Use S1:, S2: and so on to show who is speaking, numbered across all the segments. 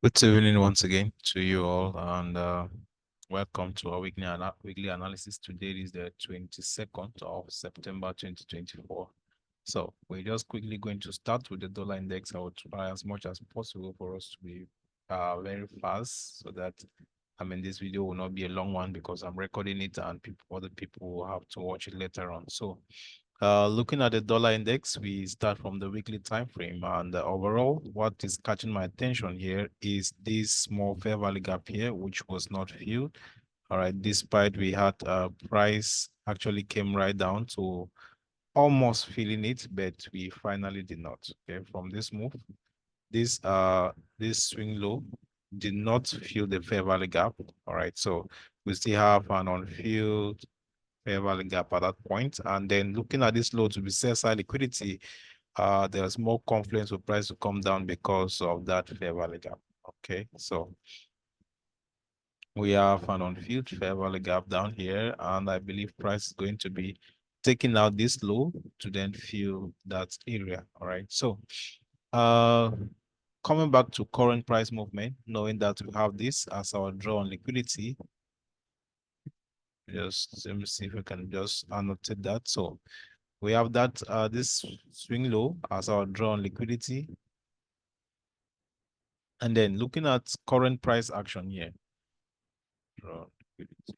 S1: Good evening once again to you all, and welcome to our weekly analysis. Today is the 22nd of September 2024. So we're just quickly going to start with the dollar index. I will try as much as possible for us to be very fast, so that this video will not be a long one because I'm recording it and other people will have to watch it later on. So looking at the dollar index, we start from the weekly time frame, and overall, what is catching my attention here is this small fair value gap here, which was not filled. All right, despite we had price actually came right down to almost filling it, but we finally did not. Okay, from this move, this swing low did not fill the fair value gap. All right, so we still have an unfilled fair value gap at that point. And then looking at this low to be sell side liquidity, there's more confidence for price to come down because of that fair value gap. Okay, so we have an unfilled fair value gap down here, and I believe price is going to be taking out this low to then fill that area. All right, so coming back to current price movement, knowing that we have this as our draw on liquidity, just let me see if we can just annotate that. So we have that this swing low as our draw on liquidity. And then looking at current price action here. Draw liquidity.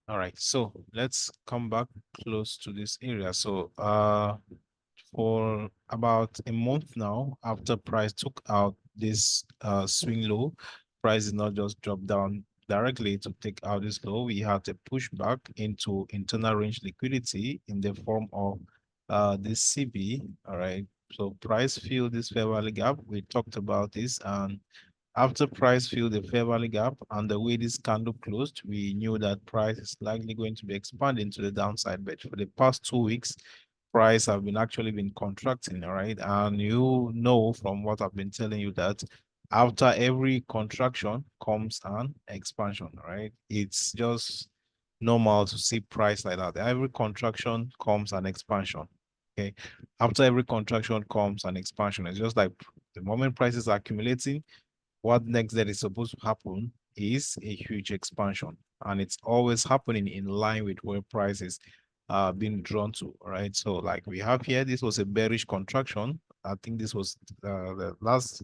S1: All right, so let's come back close to this area. So for about a month now, after price took out this swing low, price did not just drop down directly to take out this low. We had to push back into internal range liquidity in the form of this CB. All right, so price filled this fair value gap. We talked about this, and after price filled the fair value gap and the way this candle closed, we knew that price is likely going to be expanding to the downside. But for the past 2 weeks, price have been actually been contracting, all right? And you know from what I've been telling you that after every contraction comes an expansion, right? It's just normal to see price like that. Every contraction comes an expansion. Okay. After every contraction comes an expansion. It's just like the moment prices are accumulating, what next that is supposed to happen is a huge expansion, and it's always happening in line with where prices are being drawn to, right? So like we have here, this was a bearish contraction. I think this was the last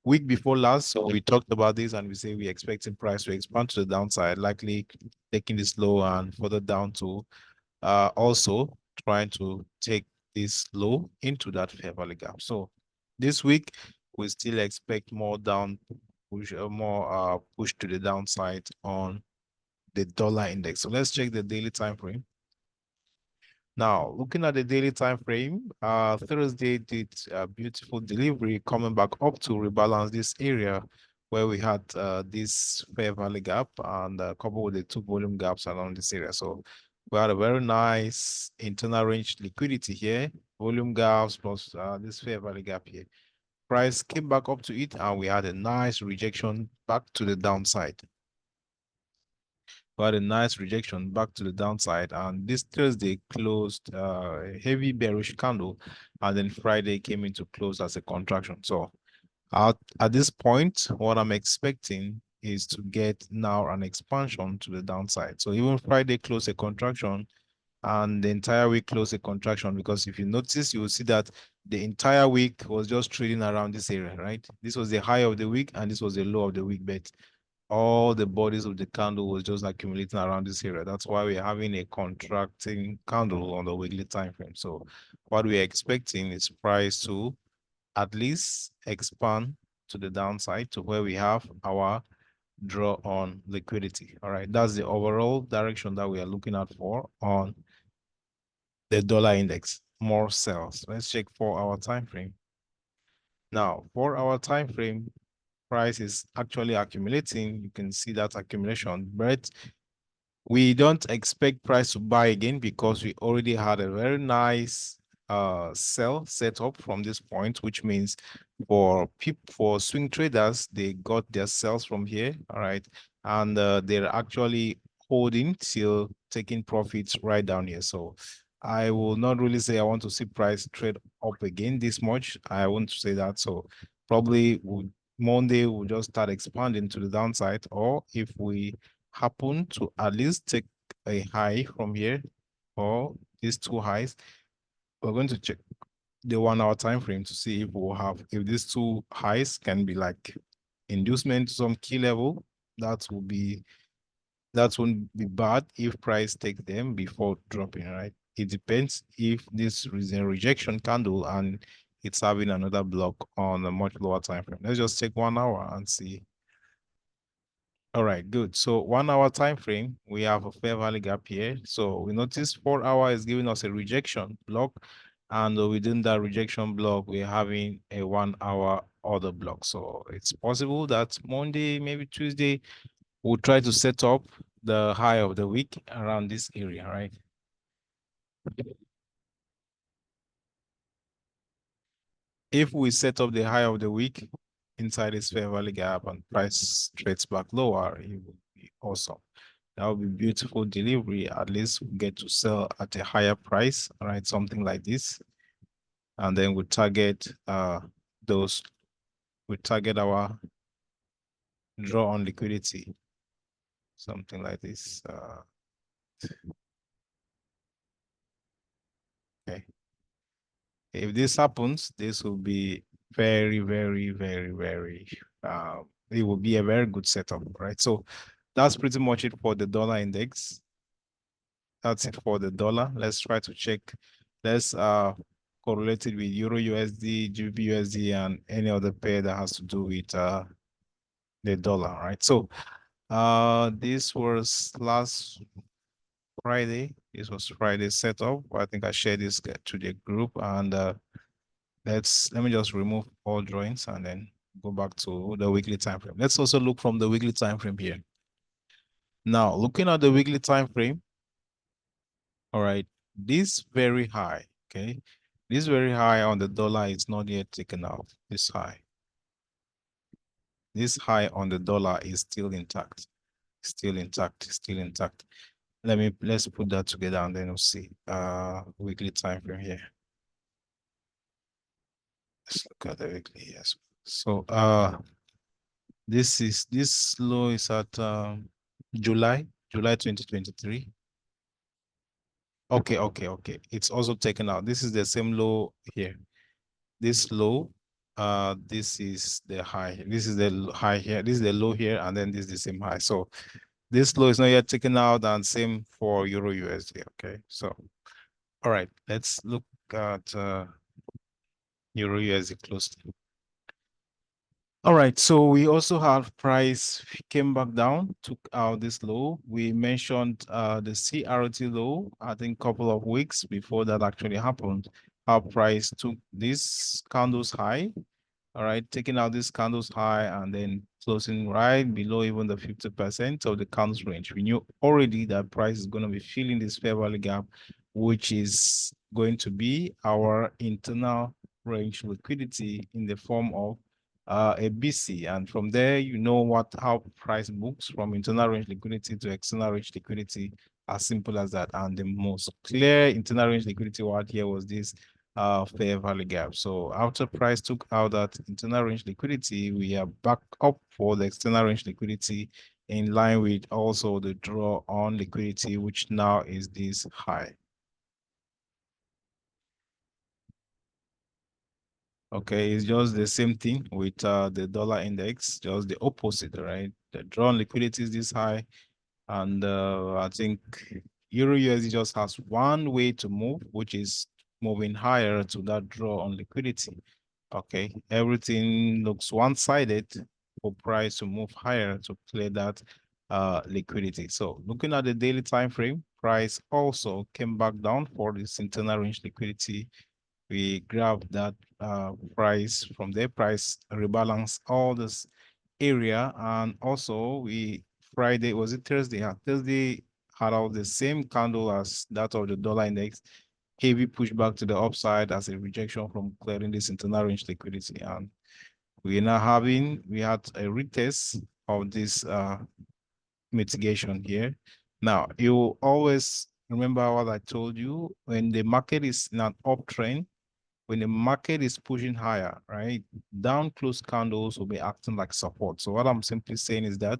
S1: week before last. So we talked about this and we say we're expecting price to expand to the downside, likely taking this low and further down to also trying to take this low into that fair value gap. So this week, we still expect more down push, more push to the downside on the dollar index. So let's check the daily time frame. Now, looking at the daily time frame, Thursday did a beautiful delivery coming back up to rebalance this area where we had this fair value gap and coupled with the two volume gaps around this area. So we had a very nice internal range liquidity here, volume gaps plus this fair value gap here. Price came back up to it and we had a nice rejection back to the downside. We had a nice rejection back to the downside, and this Thursday closed a heavy bearish candle, and then Friday came into close as a contraction. So at this point, what I'm expecting is to get now an expansion to the downside. So even Friday closed a contraction, and the entire week closed a contraction, because if you notice, you will see that the entire week was just trading around this area, right? This was the high of the week and this was the low of the week, but all the bodies of the candle was just accumulating around this area. That's why we're having a contracting candle on the weekly time frame. So what we're expecting is price to at least expand to the downside to where we have our draw on liquidity. All right, that's the overall direction that we are looking at for on the dollar index. More sales. Let's check 4-hour time frame. Now, 4-hour time frame, price is actually accumulating. You can see that accumulation, but we don't expect price to buy again because we already had a very nice sell set up from this point, which means for swing traders, they got their sells from here, all right, and they're actually holding till taking profits right down here. So I will not really say I want to see price trade up again this much. I won't say that. So probably Monday we'll just start expanding to the downside, or if we happen to at least take a high from here or these two highs, we're going to check the 1 hour time frame to see if we'll have, if these two highs can be like inducement to some key level. That won't be bad if price take them before dropping, right? It depends if this is a rejection candle and it's having another block on a much lower time frame. Let's just take 1 hour and see. All right, good. So 1 hour time frame, we have a fair value gap here. So we notice 4 hour is giving us a rejection block, and within that rejection block, we're having a 1 hour order block. So it's possible that Monday, maybe Tuesday, we'll try to set up the high of the week around this area, right? If we set up the high of the week inside this fair value gap and price trades back lower, it would be awesome. That would be beautiful delivery. At least we get to sell at a higher price, right? Something like this. And then we target those, we target our draw on liquidity, something like this. Okay. If this happens, this will be very, very, very, very, it will be a very good setup, right? So that's pretty much it for the dollar index. That's it for the dollar. Let's try to check. Let's correlate it with Euro USD, GBP USD, and any other pair that has to do with the dollar, right? So this was last Friday. This was Friday's setup. I think I shared this to the group, and let me just remove all drawings and then go back to the weekly time frame. Let's also look from the weekly time frame here. Now, looking at the weekly time frame, all right, this very high, okay, this very high on the dollar is not yet taken out. This high on the dollar is still intact, still intact, still intact. Let's put that together and then we'll see weekly time frame here. Let's look at the weekly. Yes. So this low is at July 2023. Okay. It's also taken out. This is the same low here. This low, this is the high. This is the high here. This is the low here, and then this is the same high. So this low is not yet taken out, and same for Euro USD. Okay, so all right, let's look at Euro USD closely. All right, so we also have price came back down, took out this low. We mentioned the CRT low, I think a couple of weeks before that actually happened. Our price took this candle's high, all right, taking out this candle's high and then closing right below even the 50% of the candles range. We knew already that price is going to be filling this fair value gap, which is going to be our internal range liquidity in the form of a BC, and from there you know how price books from internal range liquidity to external range liquidity, as simple as that. And the most clear internal range liquidity word here was this fair value gap. So after price took out that internal range liquidity, we are back up for the external range liquidity in line with also the draw on liquidity, which now is this high. Okay, it's just the same thing with the dollar index, just the opposite, right? The drawn liquidity is this high, and I think Euro USD just has one way to move, which is moving higher to that draw on liquidity. Okay, everything looks one-sided for price to move higher to clear that liquidity. So looking at the daily time frame, price also came back down for this internal range liquidity. We grab that price from their price, rebalance all this area, and also Friday, was it Thursday? Yeah, Thursday had out the same candle as that of the dollar index, heavy pushback to the upside as a rejection from clearing this internal range liquidity. And we had a retest of this mitigation here. Now, you always remember what I told you. When the market is in an uptrend, when the market is pushing higher, right, down close candles will be acting like support. So what I'm simply saying is that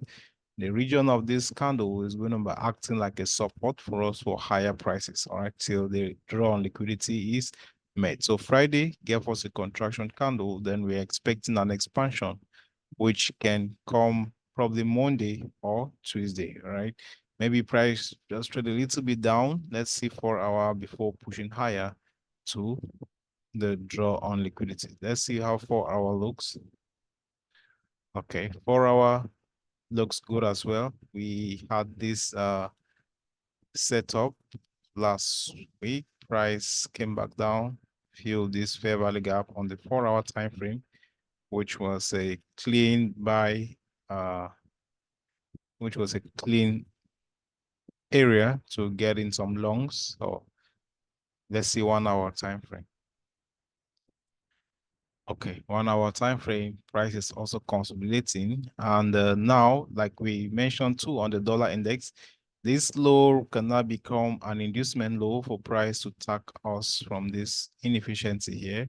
S1: the region of this candle is going to be acting like a support for us for higher prices, all right, till the draw on liquidity is met. So Friday gave us a contraction candle, then we're expecting an expansion, which can come probably Monday or Tuesday, right? Maybe price just trade a little bit down. Let's see 4 hour before pushing higher to the draw on liquidity. Let's see how 4 hour looks. Okay, 4 hour looks good as well. We had this setup last week. Price came back down, filled this fair value gap on the 4 hour time frame, which was a clean buy, which was a clean area to get in some longs. So let's see 1 hour time frame. Okay, 1 hour time frame, price is also consolidating. And now, like we mentioned too on the dollar index, this low cannot become an inducement low for price to tack us from this inefficiency here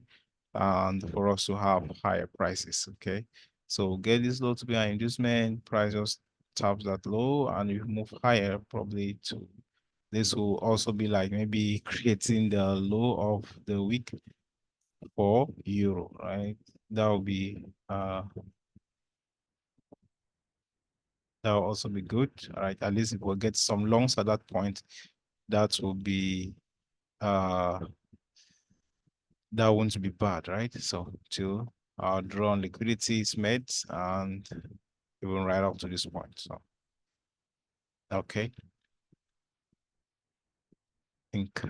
S1: and for us to have higher prices, okay? So get this low to be an inducement, price just taps that low and you move higher probably to, this will also be like maybe creating the low of the week for euro, right? That will be that will also be good. All right, at least if we'll get some longs at that point, that will be that won't be bad, right? So till our draw on liquidity is met and even right up to this point. So okay. I think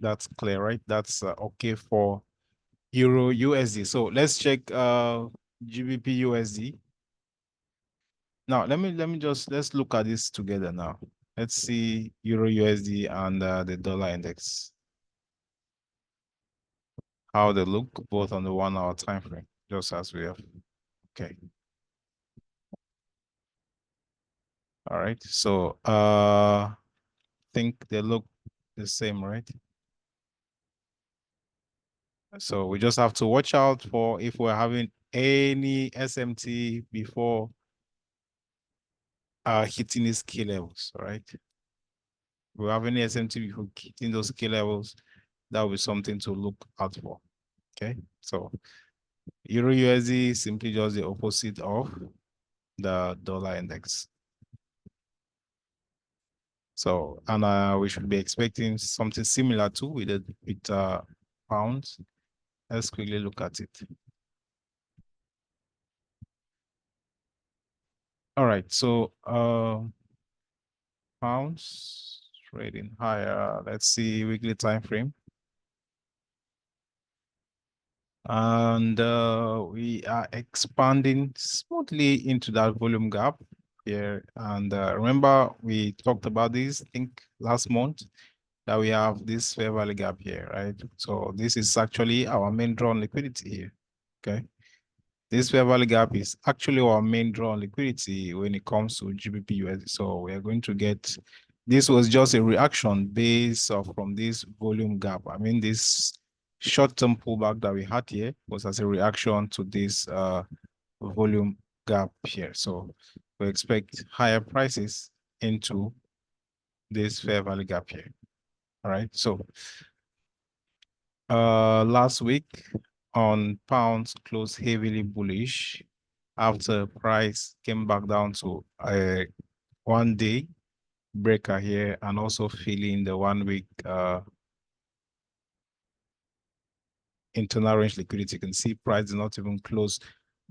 S1: that's clear, right? That's okay for Euro USD. So let's check GBP USD. Now, let's look at this together now. Let's see Euro USD and the dollar index. How they look both on the 1 hour time frame, just as we have. Okay. All right. So I think they look the same, right? So we just have to watch out for if we're having any SMT before hitting these key levels, right? We have any SMT before hitting those key levels, that will be something to look out for. Okay, so Euro USD is simply just the opposite of the dollar index. So, and we should be expecting something similar too with pounds. Let's quickly look at it. All right, so pounds trading higher. Let's see weekly time frame. And we are expanding smoothly into that volume gap here. And remember, we talked about this, I think, last month, that we have this fair value gap here, right? So this is actually our main draw on liquidity here, okay? This fair value gap is actually our main draw on liquidity when it comes to GBP USD. So we are going to get, this was just a reaction based off from this volume gap. I mean, this short-term pullback that we had here was as a reaction to this volume gap here. So we expect higher prices into this fair value gap here. All right. So last week on pounds closed heavily bullish after price came back down to a 1 day breaker here and also filling the 1 week internal range liquidity. You can see price is not even close,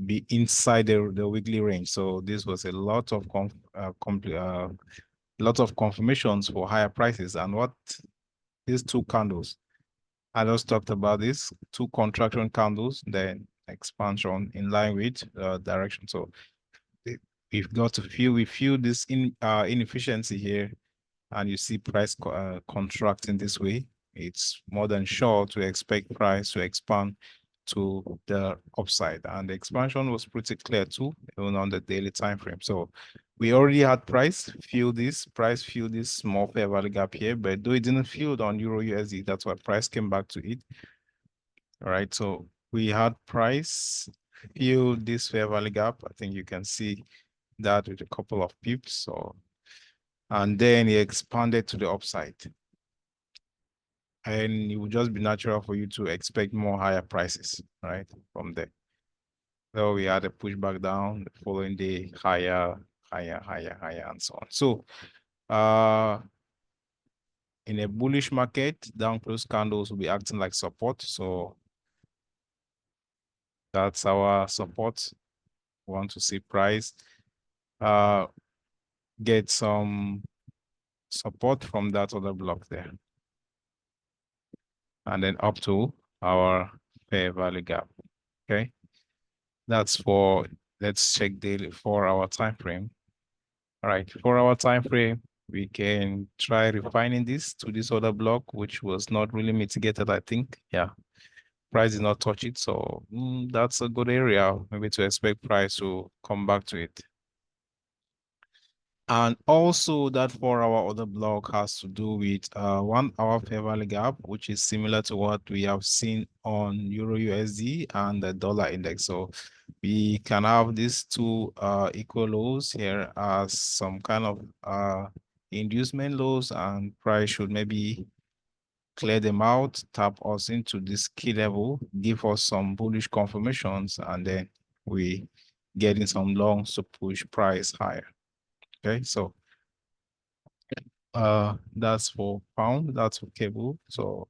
S1: be inside the weekly range. So this was a lot of confirmations for higher prices. And what these two candles, I just talked about this, two contraction candles, then expansion in line with direction. So we've got to feel, we feel this inefficiency here, and you see price contracting this way. It's more than sure to expect price to expand to the upside, and the expansion was pretty clear too, even on the daily time frame. So We already had price fill this small fair value gap here, but though it didn't fill on Euro USD, that's why price came back to it. All right, so we had price fill this fair value gap. I think you can see that with a couple of pips. So, and then it expanded to the upside. And it would just be natural for you to expect more higher prices, right, from there. So we had a pushback down, the following day, higher, and so on. So in a bullish market, down close candles will be acting like support. So that's our support. We want to see price get some support from that other block there. And then up to our fair value gap. Okay. That's for, let's check daily 4-hour time frame. All right, 4-hour time frame, we can try refining this to this other block, which was not really mitigated, I think. Yeah, price did not touch it. So that's a good area, maybe to expect price to come back to it. And also that 4-hour other block has to do with 1-hour fair value gap, which is similar to what we have seen on Euro USD and the dollar index. So we can have these two equal lows here as some kind of inducement lows, and price should maybe clear them out, tap us into this key level, give us some bullish confirmations, and then we get in some longs to push price higher. Okay, so that's for pound, that's for cable. So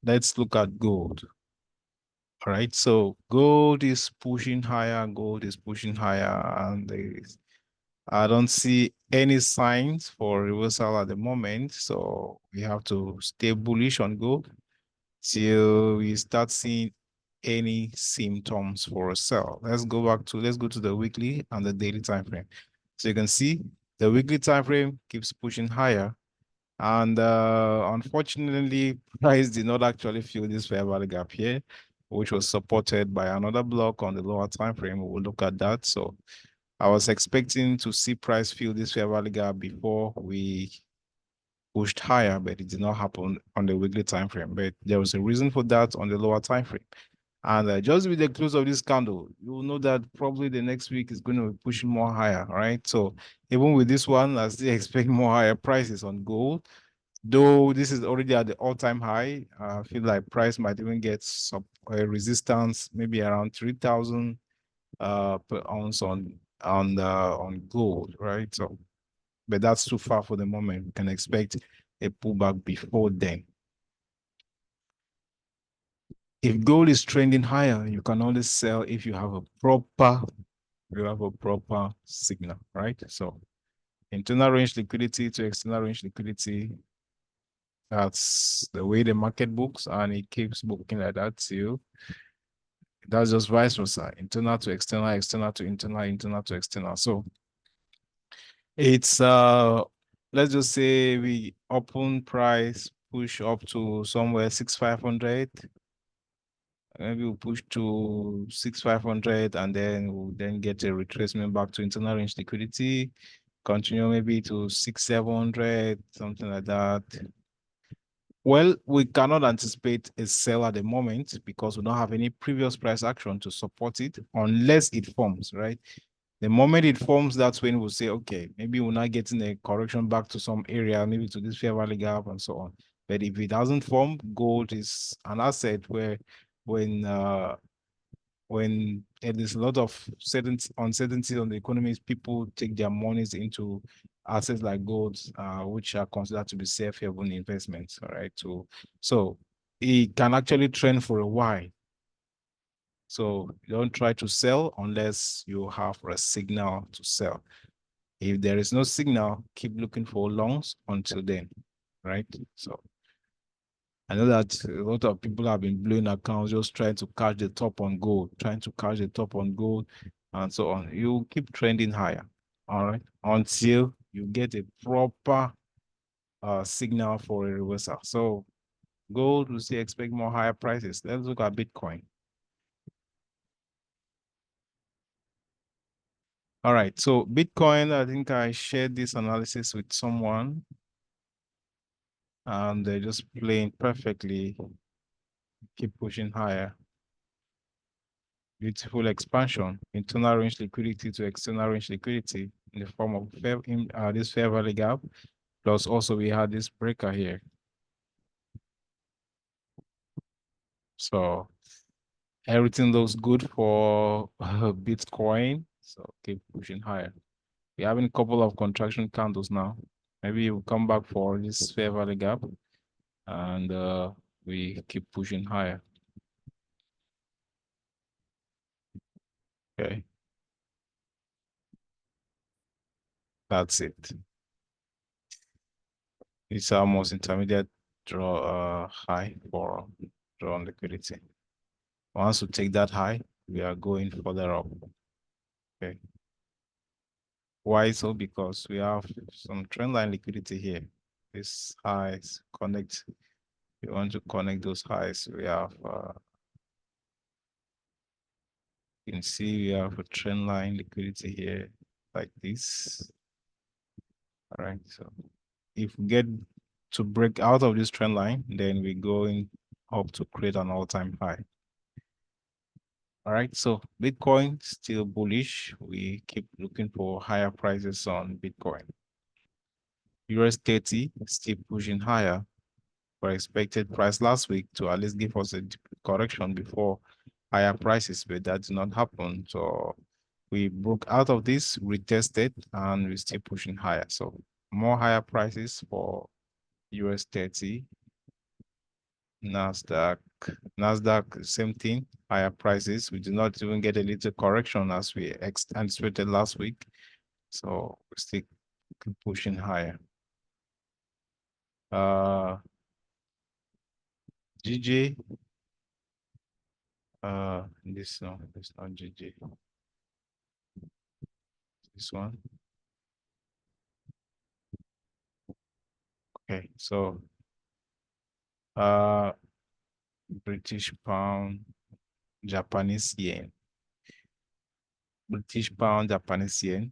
S1: let's look at gold. All right, so gold is pushing higher, and I don't see any signs for reversal at the moment. So we have to stay bullish on gold till we start seeing any symptoms for a sell. Let's go to the weekly and the daily time frame. So you can see the weekly time frame keeps pushing higher. And unfortunately, price did not actually fill this fair value gap here, which was supported by another block on the lower time frame. We'll look at that. So I was expecting to see price fill this fair value gap before we pushed higher, but it did not happen on the weekly time frame. But there was a reason for that on the lower time frame. And just with the close of this candle, you will know that probably the next week is going to be pushing more higher, right? So even with this one, I still expect more higher prices on gold. Though this is already at the all-time high, I feel like price might even get some resistance, maybe around 3,000 per ounce on gold, right? So, but that's too far for the moment. We can expect a pullback before then. If gold is trending higher, you can only sell if you have a proper signal, right? So internal range liquidity to external range liquidity, that's the way the market books, and it keeps booking like that too. That's just vice versa, internal to external, external to internal, internal to external. So it's let's just say we open price push up to somewhere 6,500. Maybe we'll push to 6,500, and then we'll then get a retracement back to internal range liquidity, continue maybe to 6,700, something like that. Well, we cannot anticipate a sell at the moment because we don't have any previous price action to support it unless it forms, right? The moment it forms, that's when we'll say, okay, maybe we're not getting a correction back to some area, maybe to this fair value gap and so on. But if it doesn't form, gold is an asset where when there's a lot of uncertainty on the economies, people take their monies into assets like gold, which are considered to be safe haven investments. All right. So it can actually trend for a while. So don't try to sell unless you have a signal to sell. If there is no signal, keep looking for longs until then, right? So I know that a lot of people have been blowing accounts just trying to catch the top on gold, and so on. You keep trending higher, all right, until you get a proper signal for a reversal. So gold, we still expect more higher prices. Let's look at Bitcoin. All right, so Bitcoin, I think I shared this analysis with someone and they're just playing perfectly, keep pushing higher. Beautiful expansion, internal range liquidity to external range liquidity in the form of this fair value gap. Plus also we had this breaker here. So everything looks good for Bitcoin. So keep pushing higher. We're having a couple of contraction candles now. Maybe we'll come back for this fair value gap and we keep pushing higher. Okay. That's it. It's almost intermediate draw high for draw on liquidity. Once we take that high, we are going further up. Okay. Why so? Because we have some trendline liquidity here. These highs connect. We want to connect those highs. We have you can see we have a trendline liquidity here like this. All right. So if we get to break out of this trend line, then we're going up to create an all-time high. All right, so Bitcoin still bullish. We keep looking for higher prices on Bitcoin. US30 still pushing higher. For expected price last week to at least give us a correction before higher prices, but that did not happen. So we broke out of this, retested, and we're still pushing higher. So more higher prices for US30. NASDAQ, same thing, higher prices. We did not even get a little correction as we anticipated last week. So we still keep pushing higher. GJ, this no, it's not GJ. This one. Okay, so British pound, Japanese yen. British pound, Japanese yen.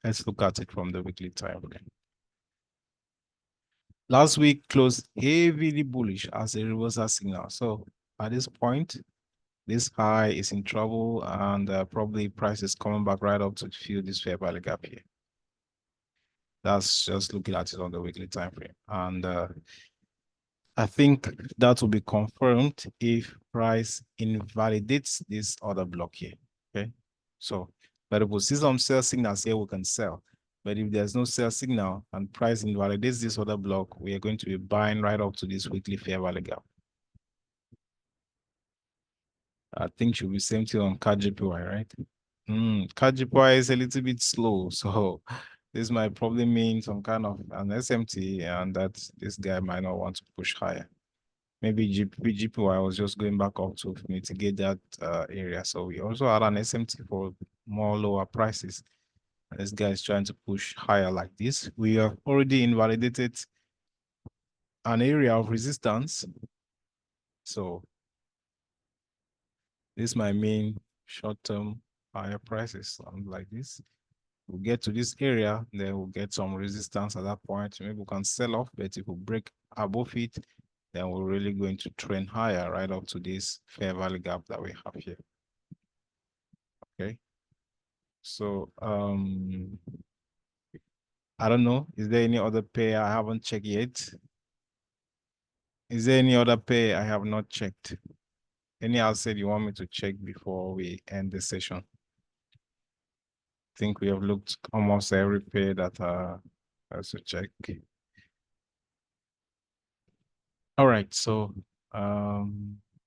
S1: Let's look at it from the weekly time frame. Last week closed heavily bullish as a reversal signal. So at this point, this high is in trouble and probably price is coming back right up to fill this fair value gap here. That's just looking at it on the weekly time frame. And I think that will be confirmed if price invalidates this other block here. Okay. So, but if we see some sell signals here, we can sell. But if there's no sell signal and price invalidates this other block, we are going to be buying right up to this weekly fair value gap. I think should be same thing on GBP, right? GBP is a little bit slow, so this might probably mean some kind of an SMT, and that this guy might not want to push higher. Maybe GPY was just going back up to mitigate that area. So we also had an SMT for more lower prices. And this guy is trying to push higher like this. We have already invalidated an area of resistance. So this might mean short-term higher prices, something like this. We'll get to this area, then we'll get some resistance at that point. Maybe we can sell off, but if we break above it, then we're really going to trend higher right up to this fair value gap that we have here. Okay. So I don't know. Is there any other pair I haven't checked yet? Is there any other pair I have not checked? Any asset you want me to check before we end the session? I think we have looked almost every pair that has to check. All right, so